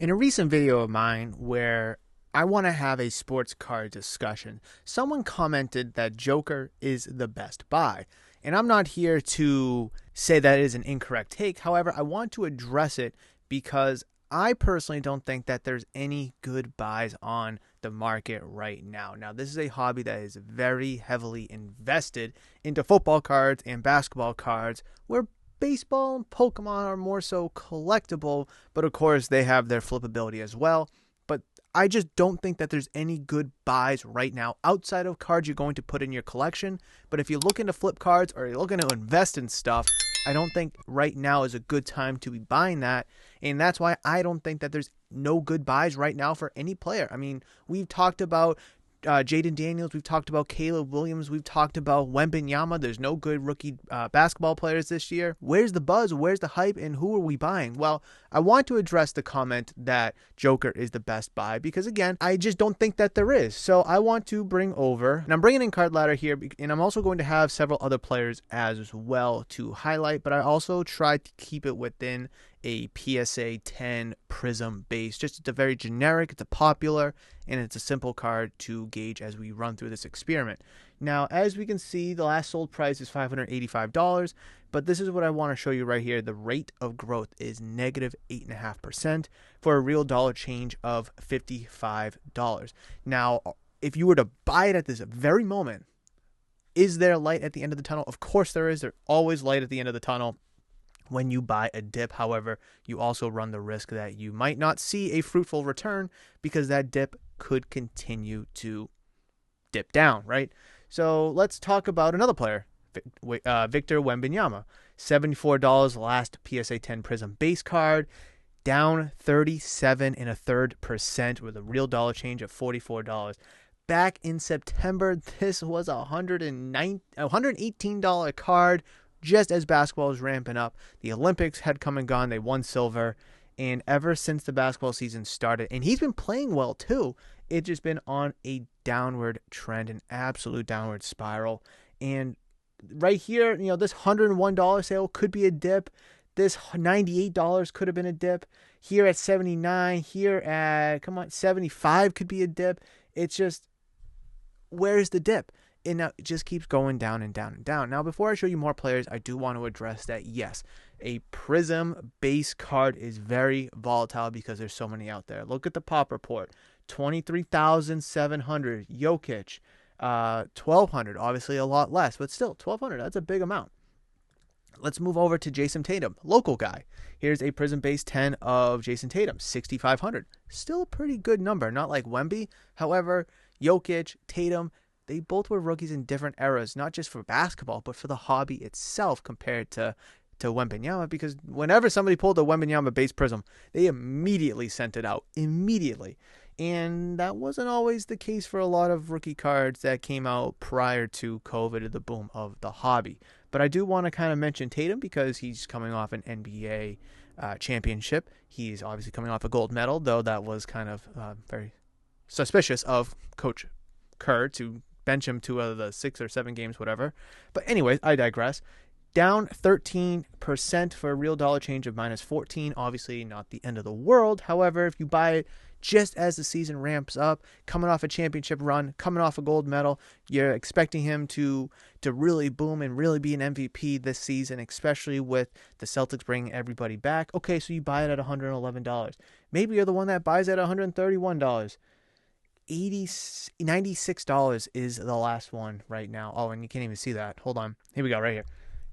In a recent video of mine where I want to have a sports card discussion, someone commented that Joker is the best buy. And I'm not here to say that is an incorrect take. However, I want to address it because I personally don't think that there's any good buys on the market right now. Now, this is a hobby that is very heavily invested into football cards and basketball cards, where baseball and Pokemon are more so collectible, but of course they have their flippability as well. But I just don't think that there's any good buys right now outside of cards you're going to put in your collection. But if you're looking to flip cards or you're looking to invest in stuff, I don't think right now is a good time to be buying that. And that's why I don't think that there's no good buys right now for any player. I mean, we've talked about Jaden Daniels, we've talked about Caleb Williams, we've talked about Wembanyama. There's no good rookie basketball players this year. Where's the buzz? Where's the hype? And who are we buying? Well, I want to address the comment that Joker is the best buy because, again, I just don't think that there is. So I want to bring over, and I'm bringing in Card Ladder here, and I'm also going to have several other players as well to highlight, but I also tried to keep it within a PSA 10 Prism base. Just it's a very generic, it's a popular, and it's a simple card to gauge as we run through this experiment. Now, as we can see, the last sold price is $585, but this is what I want to show you right here. The rate of growth is negative 8.5% for a real dollar change of $55. Now, if you were to buy it at this very moment, is there light at the end of the tunnel? Of course there is. There's always light at the end of the tunnel when you buy a dip. However, you also run the risk that you might not see a fruitful return because that dip could continue to dip down, right? So let's talk about another player, Victor Wembanyama. $74 last PSA 10 Prism base card, down 37.33% with a real dollar change of $44. Back in September, this was a $118 card. Just as basketball was ramping up, the Olympics had come and gone. They won silver. And ever since the basketball season started, and he's been playing well too, it's just been on a downward trend, an absolute downward spiral. And right here, this $101 sale could be a dip. This $98 could have been a dip. Here at $79, here at, $75 could be a dip. It's just, where's the dip? And now it just keeps going down and down and down. Now, before I show you more players, I do want to address that, yes, a Prism base card is very volatile because there's so many out there. Look at the pop report. 23,700. Jokic, 1,200. Obviously a lot less, but still, 1,200. That's a big amount. Let's move over to Jason Tatum, local guy. Here's a Prism base 10 of Jason Tatum, 6,500. Still a pretty good number, not like Wemby. However, Jokic, Tatum, they both were rookies in different eras, not just for basketball, but for the hobby itself compared to Wembanyama, because whenever somebody pulled a Wembanyama base Prism, they immediately sent it out. Immediately. And that wasn't always the case for a lot of rookie cards that came out prior to COVID and the boom of the hobby. But I do want to kind of mention Tatum because he's coming off an NBA championship. He's obviously coming off a gold medal, though that was kind of very suspicious of Coach Kerr to bench him to the 6 or 7 games, whatever. But anyways, I digress. Down 13% for a real dollar change of minus 14. Obviously not the end of the world. However, if you buy it just as the season ramps up, coming off a championship run, coming off a gold medal, you're expecting him to really boom and really be an MVP this season, especially with the Celtics bringing everybody back. Okay, so you buy it at $111. Maybe you're the one that buys it at $131. $96 is the last one right now. Oh, and you can't even see that. Hold on. Here we go, right here.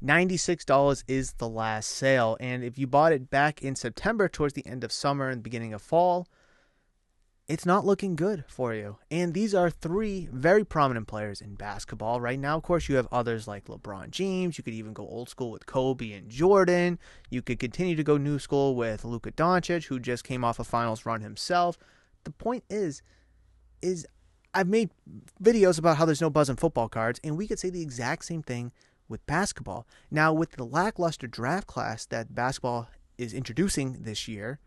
$96 is the last sale. And if you bought it back in September towards the end of summer and beginning of fall, it's not looking good for you. And these are 3 very prominent players in basketball right now. Of course, you have others like LeBron James. You could even go old school with Kobe and Jordan. You could continue to go new school with Luka Doncic, who just came off a finals run himself. The point is I've made videos about how there's no buzz in football cards, and we could say the exact same thing with basketball. Now, with the lackluster draft class that basketball is introducing this year,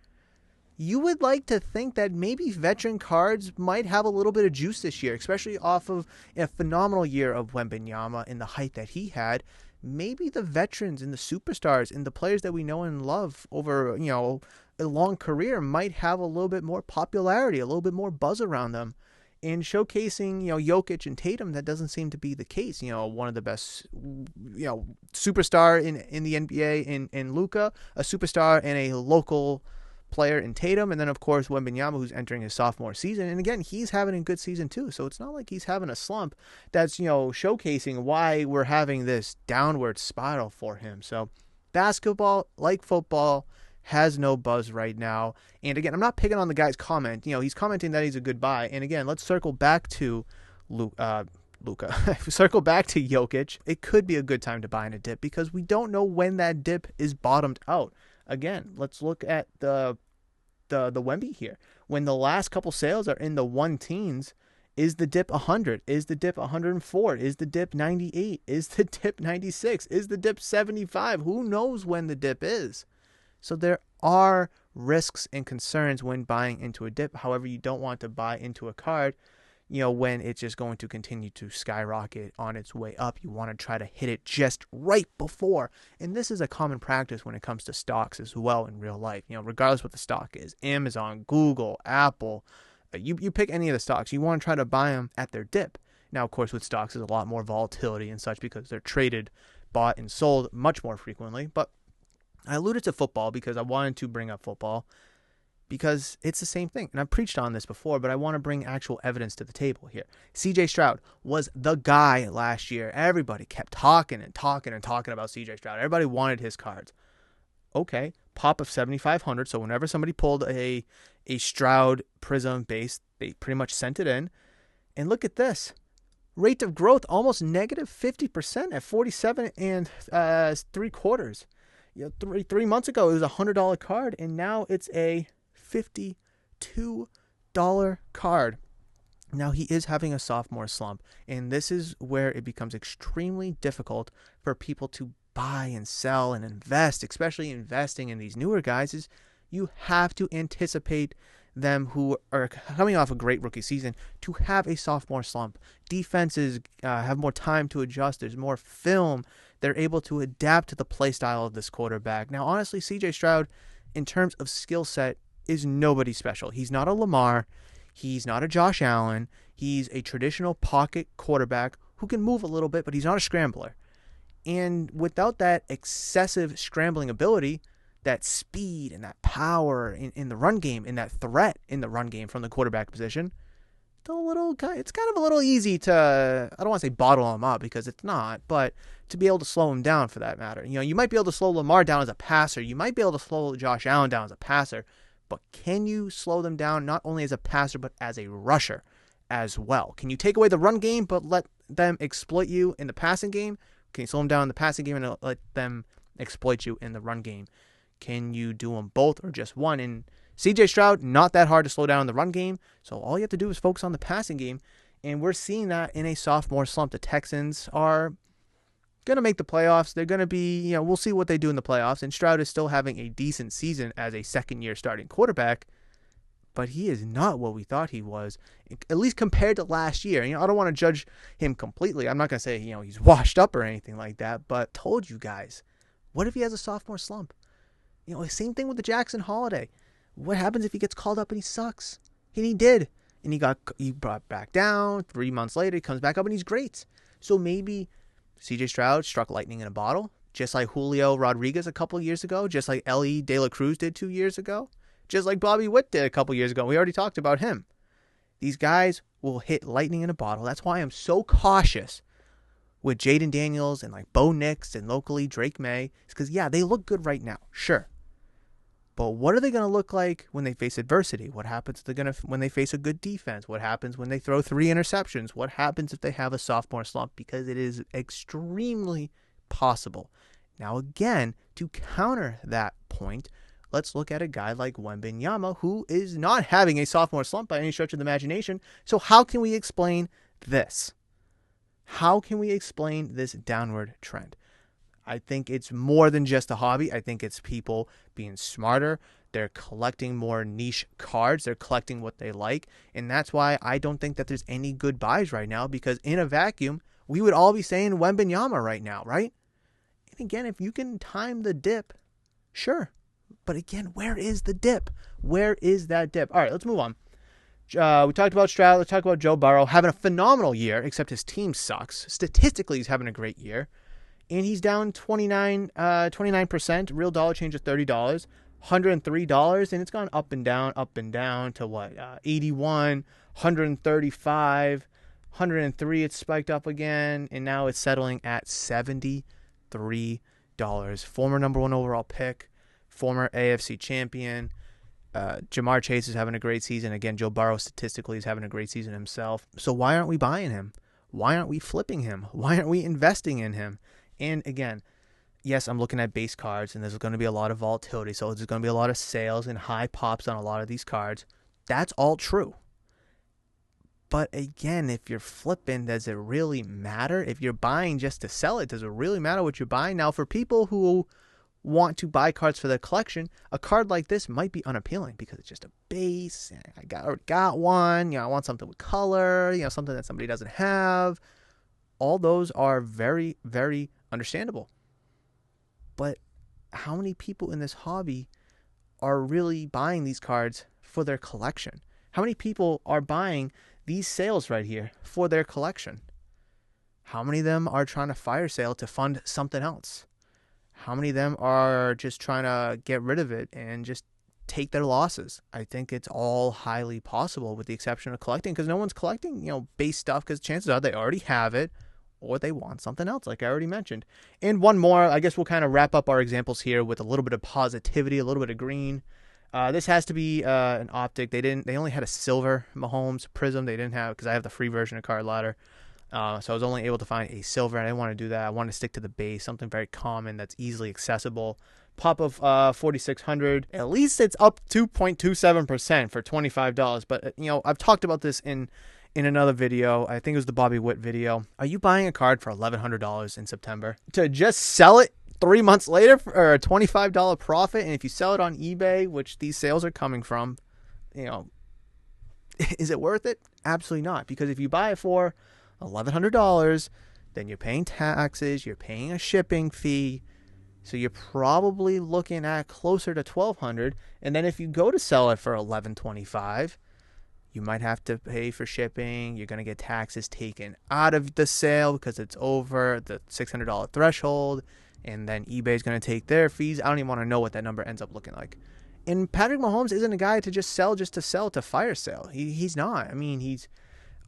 you would like to think that maybe veteran cards might have a little bit of juice this year, especially off of a phenomenal year of Wembanyama and the height that he had. Maybe the veterans and the superstars and the players that we know and love over, a long career might have a little bit more popularity, a little bit more buzz around them. And showcasing, Jokic and Tatum, that doesn't seem to be the case. One of the best, superstar in the NBA in Luka, a superstar and a local player in Tatum, and then of course Wembanyama, who's entering his sophomore season, and again he's having a good season too. So it's not like he's having a slump that's showcasing why we're having this downward spiral for him. So basketball, like football, has no buzz right now. And again, I'm not picking on the guy's comment. He's commenting that he's a good buy. And again, let's circle back to Luka. Circle back to Jokic. It could be a good time to buy in a dip because we don't know when that dip is bottomed out. Again, let's look at the Wemby here. When the last couple sales are in the 1-teens, is the dip 100? Is the dip 104? Is the dip 98? Is the dip 96? Is the dip 75? Who knows when the dip is? So there are risks and concerns when buying into a dip. However, you don't want to buy into a card, when it's just going to continue to skyrocket on its way up. You want to try to hit it just right before. And this is a common practice when it comes to stocks as well in real life. Regardless what the stock is, Amazon, Google, Apple, you pick any of the stocks. You want to try to buy them at their dip. Now, of course, with stocks, there's a lot more volatility and such because they're traded, bought, and sold much more frequently. But I alluded to football because I wanted to bring up football because it's the same thing. And I've preached on this before, but I want to bring actual evidence to the table here. CJ Stroud was the guy last year. Everybody kept talking about CJ Stroud. Everybody wanted his cards. Okay, pop of 7,500. So whenever somebody pulled a Stroud Prism base, they pretty much sent it in. And look at this. Rate of growth almost negative 50% at 47 and 3/4. 3 months ago it was a $100 card, and now it's a $52 card. Now he is having a sophomore slump, and this is where it becomes extremely difficult for people to buy and sell and invest, especially investing in these newer guys. Is you have to anticipate them who are coming off a great rookie season to have a sophomore slump. Defenses have more time to adjust. There's more film. They're able to adapt to the play style of this quarterback. Now, honestly, CJ Stroud, in terms of skill set, is nobody special. He's not a Lamar. He's not a Josh Allen. He's a traditional pocket quarterback who can move a little bit, but he's not a scrambler. And without that excessive scrambling ability, that speed and that power in the run game, and that threat in the run game from the quarterback position, it's kind of a little easy to, I don't want to say bottle him up because it's not, but to be able to slow him down for that matter. You might be able to slow Lamar down as a passer. You might be able to slow Josh Allen down as a passer, but can you slow them down not only as a passer, but as a rusher as well? Can you take away the run game, but let them exploit you in the passing game? Can you slow them down in the passing game and let them exploit you in the run game? Can you do them both or just one? And CJ Stroud, not that hard to slow down in the run game. So all you have to do is focus on the passing game. And we're seeing that in a sophomore slump. The Texans are going to make the playoffs. They're going to be, we'll see what they do in the playoffs. And Stroud is still having a decent season as a second-year starting quarterback. But he is not what we thought he was, at least compared to last year. I don't want to judge him completely. I'm not going to say, he's washed up or anything like that. But told you guys, what if he has a sophomore slump? Same thing with the Jackson Holiday. What happens if he gets called up and he sucks? And he did. And he brought back down. 3 months later, he comes back up and he's great. So maybe CJ Stroud struck lightning in a bottle, just like Julio Rodriguez a couple of years ago, just like Ellie De La Cruz did 2 years ago, just like Bobby Witt did a couple of years ago. We already talked about him. These guys will hit lightning in a bottle. That's why I'm so cautious with Jaden Daniels and like Bo Nix and locally Drake May. It's because, they look good right now. Sure. But what are they going to look like when they face adversity? What happens when they face a good defense? What happens when they throw 3 interceptions? What happens if they have a sophomore slump? Because it is extremely possible. Now, again, to counter that point, let's look at a guy like Wembanyama, who is not having a sophomore slump by any stretch of the imagination. So how can we explain this? How can we explain this downward trend? I think it's more than just a hobby. I think it's people being smarter. They're collecting more niche cards. They're collecting what they like. And that's why I don't think that there's any good buys right now, because in a vacuum, we would all be saying Wembanyama right now, right? And again, if you can time the dip, sure. But again, where is the dip? Where is that dip? All right, let's move on. We talked about Stroud. Let's talk about Joe Burrow having a phenomenal year, except his team sucks. Statistically, he's having a great year. And he's down 29%. Real dollar change of $30. $103, and it's gone up and down to what? 81, 135, 103. It's spiked up again, and now it's settling at $73. Former number 1 overall pick, former AFC champion. Jamar Chase is having a great season. Again, Joe Burrow statistically is having a great season himself. So why aren't we buying him? Why aren't we flipping him? Why aren't we investing in him? And again, yes, I'm looking at base cards, and there's going to be a lot of volatility. So there's going to be a lot of sales and high pops on a lot of these cards. That's all true. But again, if you're flipping, does it really matter? If you're buying just to sell it, does it really matter what you're buying? Now, for people who want to buy cards for their collection, a card like this might be unappealing because it's just a base. I got one. I want something with color. Something that somebody doesn't have. All those are very, very understandable. But how many people in this hobby are really buying these cards for their collection? How many people are buying these sales right here for their collection? How many of them are trying to fire sale to fund something else? How many of them are just trying to get rid of it and just take their losses? I think it's all highly possible, with the exception of collecting, because no one's collecting, base stuff, because chances are they already have it, or they want something else, like I already mentioned. And one more, I guess we'll kind of wrap up our examples here with a little bit of positivity, a little bit of green. This has to be an optic. They only had a silver Mahomes Prism. They didn't have, because I have the free version of Card Ladder. So I was only able to find a silver, and I didn't want to do that. I wanted to stick to the base, something very common that's easily accessible. Pop of 4,600. At least it's up 2.27% for $25. But I've talked about this in another video. I think it was the Bobby Witt video. Are you buying a card for $1,100 in September to just sell it 3 months later for a $25 profit? And if you sell it on eBay, which these sales are coming from, is it worth it? Absolutely not. Because if you buy it for $1,100, then you're paying taxes, you're paying a shipping fee, so you're probably looking at closer to $1,200. And then if you go to sell it for $1,125, you might have to pay for shipping. You're going to get taxes taken out of the sale because it's over the $600 threshold, and then eBay's going to take their fees. I don't even want to know what that number ends up looking like. And Patrick Mahomes isn't a guy to just sell to fire sale. He's not. I mean, he's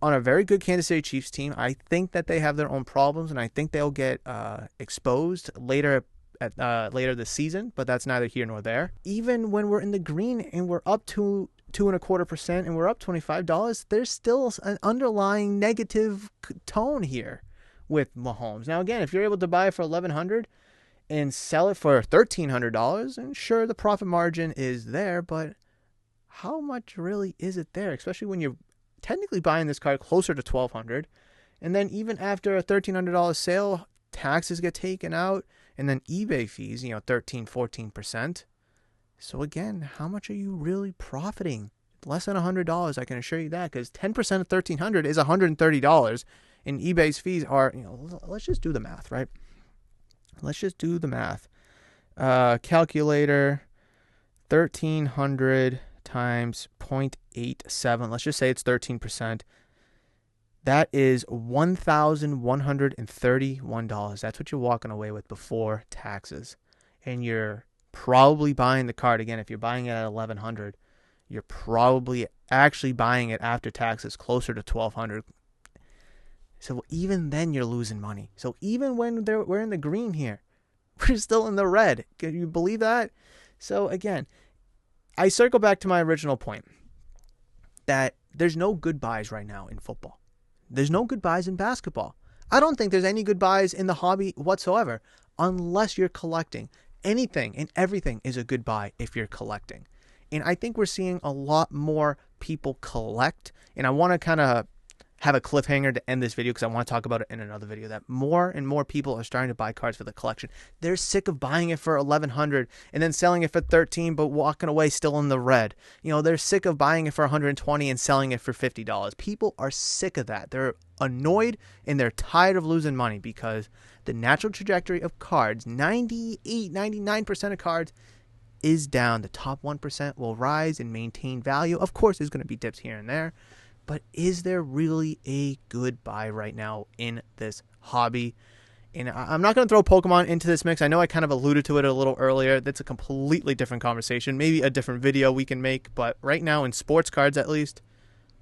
on a very good Kansas City Chiefs team. I think that they have their own problems, and I think they'll get exposed later this season, but that's neither here nor there. Even when we're in the green and we're up to 2.25% and we're up $25, there's still an underlying negative tone here with Mahomes. Now, again, if you're able to buy it for $1,100 and sell it for $1,300, and sure, the profit margin is there, but how much really is it there, especially when you're technically buying this card closer to $1,200, and then even after a $1,300 sale, taxes get taken out, and then eBay fees, 13-14%. So again, how much are you really profiting? Less than $100, I can assure you that, because 10% of $1,300 is $130, and eBay's fees are, let's just do the math, right? Let's just do the math. Calculator, 1,300 times 0.87. Let's just say it's 13%. That is $1,131. That's what you're walking away with before taxes. And you're probably buying the card, again, if you're buying it at $1,100, you're probably actually buying it after taxes closer to $1,200. So even then you're losing money. So even when we're in the green here, we're still in the red. Can you believe that? So again, I circle back to my original point that there's no good buys right now in football. There's no good buys in basketball. I don't think there's any good buys in the hobby whatsoever unless you're collecting. Anything and everything is a good buy if you're collecting. And I think we're seeing a lot more people collect. And I want to kind of have a cliffhanger to end this video because I want to talk about it in another video, that more and more people are starting to buy cards for the collection. They're sick of buying it for $1,100 and then selling it for $13 but walking away still in the red. They're sick of buying it for $120 and selling it for $50. People are sick of that. They're annoyed and they're tired of losing money because the natural trajectory of cards, 98, 99% of cards, is down. The top 1% will rise and maintain value. Of course, there's going to be dips here and there, but is there really a good buy right now in this hobby? And I'm not going to throw Pokemon into this mix. I know I kind of alluded to it a little earlier. That's a completely different conversation. Maybe a different video we can make. But right now, in sports cards at least,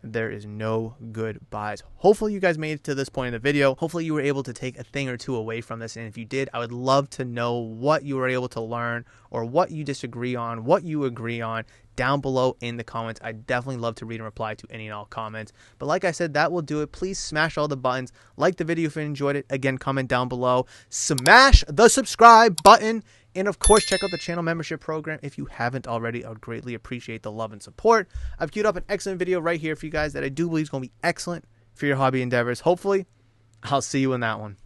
there is no good buys. Hopefully you guys made it to this point in the video. Hopefully you were able to take a thing or two away from this. And if you did, I would love to know what you were able to learn or what you disagree on, what you agree on down below in the comments. I definitely love to read and reply to any and all comments. But like I said, that will do it. Please smash all the buttons. Like the video if you enjoyed it. Again, comment down below. Smash the subscribe button. And of course, check out the channel membership program if you haven't already. I would greatly appreciate the love and support. I've queued up an excellent video right here for you guys that I do believe is going to be excellent for your hobby endeavors. Hopefully, I'll see you in that one.